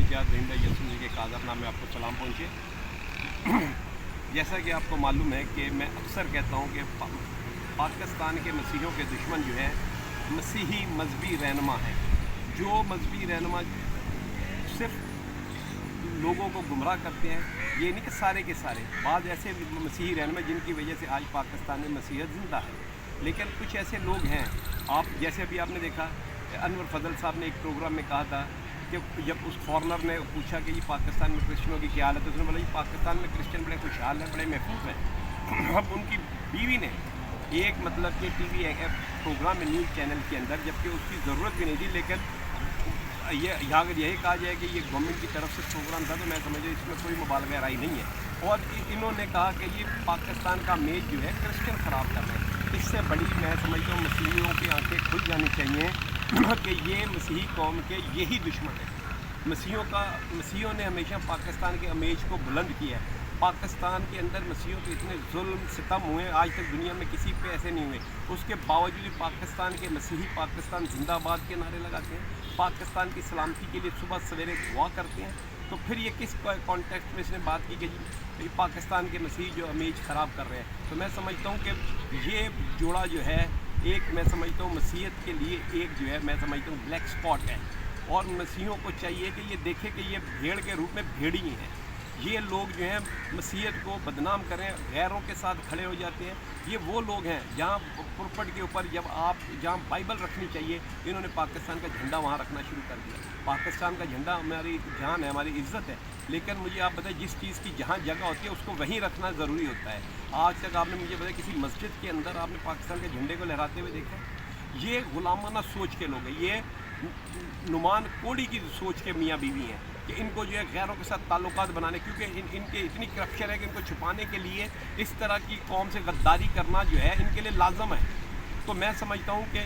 इम्तियाज़ रहींदा यसुन जी के कादरनामे में आपको सलाम पहुँचे। जैसा कि आपको मालूम है कि मैं अक्सर कहता हूँ कि पाकिस्तान के मसीहियों के दुश्मन जो हैं मसीही मजहबी रहनुमा हैं, जो मजहबी रहनुमा सिर्फ लोगों को गुमराह करते हैं। ये नहीं कि सारे के सारे, बाद ऐसे मसीही रहनुमा जिनकी वजह से आज पाकिस्तान में मसीहत ज़िंदा है, लेकिन कुछ ऐसे लोग हैं। आप जैसे अभी आपने देखा अनवर फजल साहब ने एक प्रोग्राम में कहा था कि जब उस फॉरनर ने पूछा कि ये पाकिस्तान में क्रिश्चियनों की क्या हालत है, तो उसने बोला ये पाकिस्तान में क्रिश्चियन बड़े खुशहाल हैं, बड़े महफूज हैं। अब उनकी बीवी ने एक मतलब कि टीवी प्रोग्राम में न्यूज़ चैनल के अंदर, जबकि उसकी ज़रूरत भी नहीं थी, लेकिन ये यहाँ अगर यही कहा जाए कि ये गवर्नमेंट की तरफ से प्रोग्राम था, तो मैं समझो इसमें कोई मुबालगा राय नहीं है। और इन्होंने कहा कि ये पाकिस्तान का मेज जो है क्रिश्चियन ख़राब कर रहे हैं। इससे बड़ी मैं समझता हूँ मसीहियों की आंखें खुल जानी चाहिए कि ये मसीही कौम के यही दुश्मन है। मसीहियों ने हमेशा पाकिस्तान के इमेज को बुलंद किया है। पाकिस्तान के अंदर मसीहियों के इतने जुल्म सितम हुए, आज तक दुनिया में किसी पे ऐसे नहीं हुए। उसके बावजूद पाकिस्तान के मसीही पाकिस्तान जिंदाबाद के नारे लगाते हैं, पाकिस्तान की सलामती के लिए सुबह सवेरे दुआ करते हैं। तो फिर ये किस कॉन्टेक्स्ट में इसने बात की कि ये पाकिस्तान के मसीही जो इमेज ख़राब कर रहे हैं। तो मैं समझता हूँ कि ये जोड़ा जो है एक, मैं समझता हूँ मसीहत के लिए एक जो है मैं समझता हूँ ब्लैक स्पॉट है। और मसीहियों को चाहिए कि ये देखें कि ये भेड़ के रूप में भेड़ी हैं। ये लोग जो हैं मसीहत को बदनाम करें, गैरों के साथ खड़े हो जाते हैं। ये वो लोग हैं जहाँ पुरपट के ऊपर जहाँ बाइबल रखनी चाहिए, इन्होंने पाकिस्तान का झंडा वहाँ रखना शुरू कर दिया। पाकिस्तान का झंडा हमारी जान है, हमारी इज़्ज़त है, लेकिन मुझे आप बताएं जिस चीज़ की जहाँ जगह होती है उसको वहीं रखना ज़रूरी होता है। आज तक आपने मुझे बताया किसी मस्जिद के अंदर आपने पाकिस्तान के झंडे को लहराते हुए देखा? ये गुलामाना सोच के लोग हैं, ये नुमान कोड़ी की सोच के मियाँ बीवी हैं कि इनको जो है गैरों के साथ ताल्लुकात बनाने, क्योंकि इनके इतनी करप्शन है कि इनको छुपाने के लिए इस तरह की कौम से गद्दारी करना जो है इनके लिए लाजम है। तो मैं समझता हूँ कि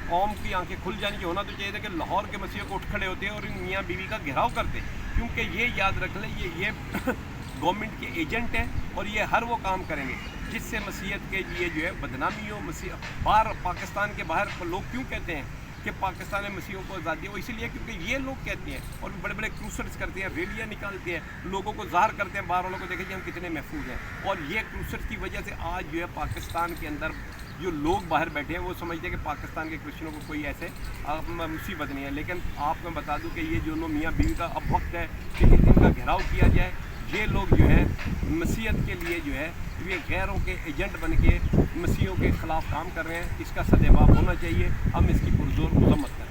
कौम की आंखें खुल जानी, होना तो चाहिए था कि लाहौर के मसीहों को उठ खड़े होते हैं और इन मियाँ बीवी का घेराव करते, क्योंकि ये याद रख लें ये गवर्नमेंट के एजेंट हैं और ये हर वो काम करेंगे जिससे मसीहत के लिए जो है बदनामी हो। बाहर पाकिस्तान के बाहर लोग क्यों कहते हैं कि पाकिस्तान में मसीहों को आज़ादी हो? इसीलिए क्योंकि ये लोग कहते हैं और बड़े बड़े क्रूसर्स करते हैं, रैलियाँ निकालते हैं, लोगों को ज़ाहिर करते हैं, बाहर वालों को देखें कि हम कितने महफूज हैं। और ये क्रूसर्स की वजह से आज जो है पाकिस्तान के अंदर जो लोग बाहर बैठे हैं वो समझते हैं कि पाकिस्तान के क्रिश्चियनों को कोई ऐसे मुसीबत नहीं है। लेकिन आपको मैं बता दूं कि ये जो लोग मियाँ बीवी का अब वक्त है कि इनका घेराव किया जाए। ये लोग जो है मसीहत के लिए जो है ये गैरों के एजेंट बन के मसीहों के ख़िलाफ़ काम कर रहे हैं। इसका सदेबाब होना चाहिए, हम इसकी पुरजोर मजम्मत करें।